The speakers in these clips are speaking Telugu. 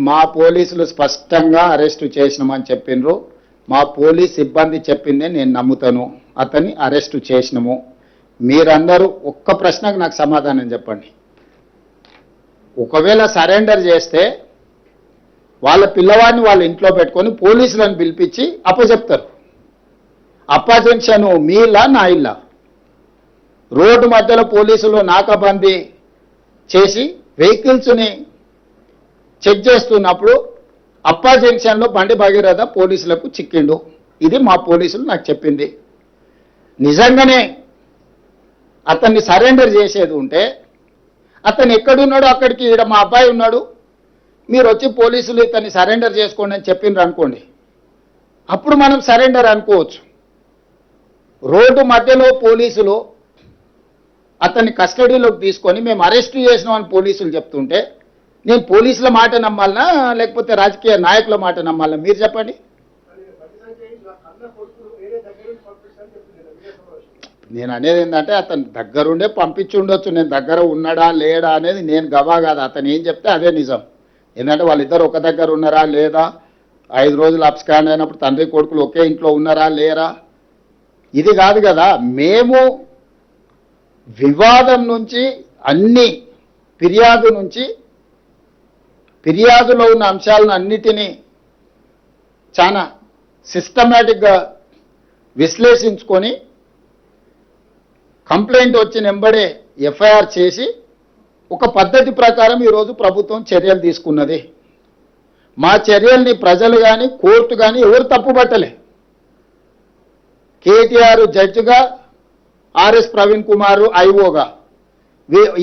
మా పోలీసులు స్పష్టంగా అరెస్టు చేసినామని చెప్పిండ్రు. మా పోలీస్ సిబ్బంది చెప్పిందే నేను నమ్ముతాను. అతన్ని అరెస్టు చేసినాము. మీరందరూ ఒక్క ప్రశ్నకు నాకు సమాధానం చెప్పండి. ఒకవేళ సరెండర్ చేస్తే వాళ్ళ పిల్లవాడిని వాళ్ళ ఇంట్లో పెట్టుకొని పోలీసులను పిలిపించి అప్పచెప్తారు. అప్పజెన్షన్ మీ ఇల్లా నా ఇల్లా? రోడ్డు మధ్యలో పోలీసులు నాకాబందీ చేసి వెహికల్స్ని చెక్ చేస్తున్నప్పుడు అప్పా జంక్షన్లో బండి భగీరథ పోలీసులకు చిక్కిండు. ఇది మా పోలీసులు నాకు చెప్పింది. నిజంగానే అతన్ని సరెండర్ చేసేది ఉంటే అతను ఎక్కడున్నాడో అక్కడికి ఈడ మా అబ్బాయి ఉన్నాడు, మీరు వచ్చి పోలీసులు ఇతన్ని సరెండర్ చేసుకోండి అని చెప్పిండ్రు అనుకోండి, అప్పుడు మనం సరెండర్ అనుకోవచ్చు. రోడ్డు మధ్యలో పోలీసులు అతన్ని కస్టడీలోకి తీసుకొని మేము అరెస్ట్ చేసినామని పోలీసులు చెప్తుంటే నేను పోలీసుల మాట నమ్మాలనా లేకపోతే రాజకీయ నాయకుల మాట నమ్మాలనా? మీరు చెప్పండి. నేను అనేది ఏంటంటే అతను దగ్గరుండే పంపించి ఉండొచ్చు. నేను దగ్గర ఉన్నాడా లేడా అనేది నేను గవా కాదు. అతను ఏం చెప్తే అదే నిజం. ఎందుకంటే వాళ్ళిద్దరు ఒక దగ్గర ఉన్నారా లేదా, 5 రోజులు అబ్స్కాండ్ అయినప్పుడు తండ్రి కొడుకులు ఒకే ఇంట్లో ఉన్నారా లేరా, ఇది కాదు కదా. మేము వివాదం నుంచి అన్ని ఫిర్యాదులో ఉన్న అంశాలను అన్నిటినీ చాలా సిస్టమేటిక్గా విశ్లేషించుకొని కంప్లైంట్ వచ్చిన వెంబడే ఎఫ్ఐఆర్ చేసి ఒక పద్ధతి ప్రకారం ఈరోజు ప్రభుత్వం చర్యలు తీసుకున్నది. మా చర్యల్ని ప్రజలు కానీ కోర్టు కానీ ఎవరు తప్పుపట్టలే. కేటీఆర్ జడ్జిగా, ఆర్ఎస్ ప్రవీణ్ కుమార్ ఐఓగా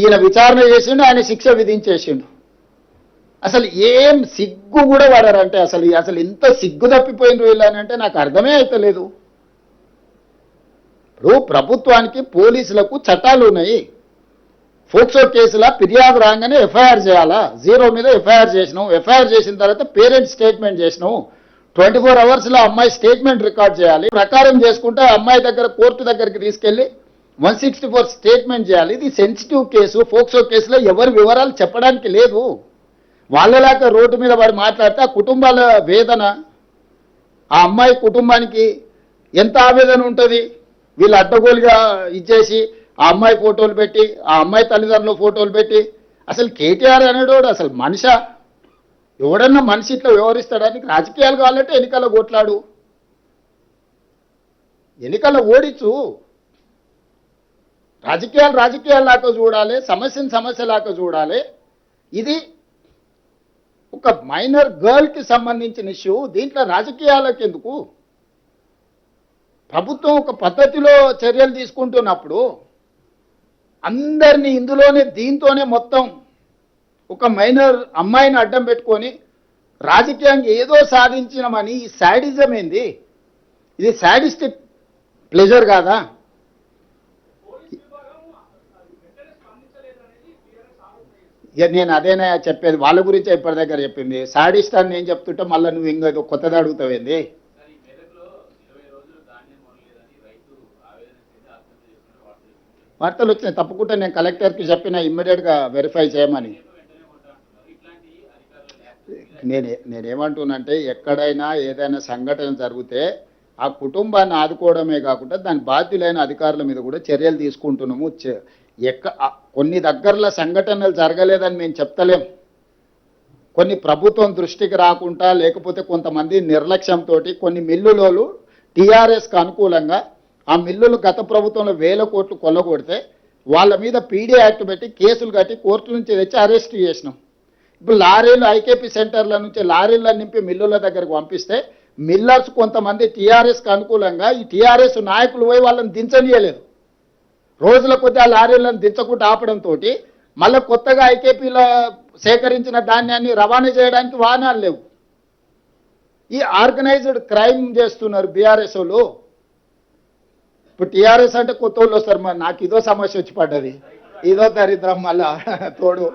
ఈయన విచారణ చేసిండు, ఆయన శిక్ష విధించేసిండు. అసలు ఏం సిగ్గు కూడా పడారంటే అసలు ఇంత సిగ్గు తప్పిపోయిన వీళ్ళనంటే నాకు అర్థమే అవుతలేదు. ఇప్పుడు ప్రభుత్వానికి పోలీసులకు చట్టాలు ఉన్నాయి. ఫోక్సో కేసులా ఫిర్యాదు రాగానే ఎఫ్ఐఆర్ చేయాలా? 0 మీద ఎఫ్ఐఆర్ చేసినావు. ఎఫ్ఐఆర్ చేసిన తర్వాత పేరెంట్ స్టేట్మెంట్ చేసినావు. 24 అవర్స్లో అమ్మాయి స్టేట్మెంట్ రికార్డ్ చేయాలి. ప్రకారం చేసుకుంటే అమ్మాయి దగ్గర కోర్టు దగ్గరికి తీసుకెళ్లి 164 స్టేట్మెంట్ చేయాలి. ఇది సెన్సిటివ్ కేసు. ఫోక్సో కేసులో ఎవరి వివరాలు చెప్పడానికి లేదు. వాళ్ళలాగా రోడ్డు మీద వాడు మాట్లాడితే ఆ కుటుంబాల వేదన, ఆ అమ్మాయి కుటుంబానికి ఎంత ఆవేదన ఉంటుంది. వీళ్ళు అడ్డగోలుగా ఇచ్చేసి ఆ అమ్మాయి ఫోటోలు పెట్టి, ఆ అమ్మాయి తల్లిదండ్రుల ఫోటోలు పెట్టి, అసలు కేటీఆర్ అనేటోడు అసలు మనిషా? ఎవడన్నా మనిషి ఇట్లా వ్యవహరిస్తాడానికి? రాజకీయాలు కావాలంటే ఎన్నికల్లో కొట్లాడు, ఎన్నికల్లో ఓడించు. రాజకీయాలాగా చూడాలి, సమస్యను సమస్యలాగా చూడాలి. ఇది ఒక మైనర్ గర్ల్కి సంబంధించిన ఇష్యూ. దీంట్లో రాజకీయాలకు ఎందుకు? ప్రభుత్వం ఒక పద్ధతిలో చర్యలు తీసుకుంటున్నప్పుడు అందరినీ ఇందులోనే దీంతోనే మొత్తం ఒక మైనర్ అమ్మాయిని అడ్డం పెట్టుకొని రాజకీయంగా ఏదో సాధించినామని ఈ శాడిజం ఏంది? ఇది శాడిస్టిక్ ప్లెజర్ కాదా? నేను అదేనా చెప్పేది, వాళ్ళ గురించి ఇప్పటి దగ్గర చెప్పింది. శాడిస్ట్ అని నేను చెప్తుంటే మళ్ళీ నువ్వు ఇంకా కొత్తది అడుగుతావేంది? వార్తలు వచ్చినాయి, తప్పకుండా నేను కలెక్టర్కి చెప్పిన ఇమ్మీడియట్గా వెరిఫై చేయమని. నేనేమంటున్నానంటే ఎక్కడైనా ఏదైనా సంఘటన జరిగితే ఆ కుటుంబాన్ని ఆదుకోవడమే కాకుండా దాని బాధ్యులైన అధికారుల మీద కూడా చర్యలు తీసుకుంటున్నాము. కొన్ని దగ్గరలో సంఘటనలు జరగలేదని మేము చెప్తలేం. కొన్ని ప్రభుత్వం దృష్టికి రాకుండా లేకపోతే కొంతమంది నిర్లక్ష్యంతో కొన్ని మిల్లులోలు టీఆర్ఎస్కి అనుకూలంగా ఆ మిల్లులు గత ప్రభుత్వంలో 1000 కోట్లు కొల్లగొడితే వాళ్ళ మీద పీడీ యాక్ట్ పెట్టి కేసులు కట్టి కోర్టు నుంచి తెచ్చి అరెస్ట్ చేసినాం. ఇప్పుడు లారీలు ఐకేపీ సెంటర్ల నుంచి లారీలను నింపి మిల్లుల దగ్గరకు పంపిస్తే మిల్లర్స్ కొంతమంది టీఆర్ఎస్కి అనుకూలంగా ఈ టీఆర్ఎస్ నాయకులు పోయి వాళ్ళని దించనీయలేదు. రోజుల కొద్ది ఆ లారీలను దించకుండా ఆపడంతో మళ్ళీ కొత్తగా ఐకేపీలో సేకరించిన ధాన్యాన్ని రవాణా చేయడానికి వాహనాలు లేవు. ఈ ఆర్గనైజ్డ్ క్రైమ్ చేస్తున్నారు బీఆర్ఎస్ వాళ్ళు. ఇప్పుడు టీఆర్ఎస్ అంటే కొత్త వాళ్ళు వస్తారు. మరి నాకు ఇదో సమస్య వచ్చి పడ్డది, ఇదో దరిద్రం మళ్ళా తోడు.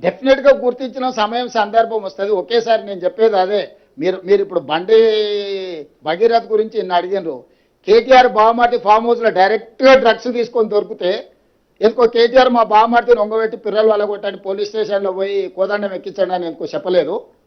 డెఫినెట్గా గుర్తించిన సమయం సందర్భం వస్తుంది. ఒకేసారి నేను చెప్పేది అదే. మీరు ఇప్పుడు బండి భగీరథ్ గురించి నిన్ను అడిగినారు. కేటీఆర్ బావమార్తి ఫామ్ హౌస్లో డైరెక్ట్గా డ్రగ్స్ తీసుకొని దొరికితే ఎందుకో కేటీఆర్ మా బావమార్తిని ఒంగబెట్టి పిల్లలు వల్ల కొట్టని పోలీస్ స్టేషన్లో పోయి కోదండం ఎక్కించండి అని ఎందుకో చెప్పలేదు.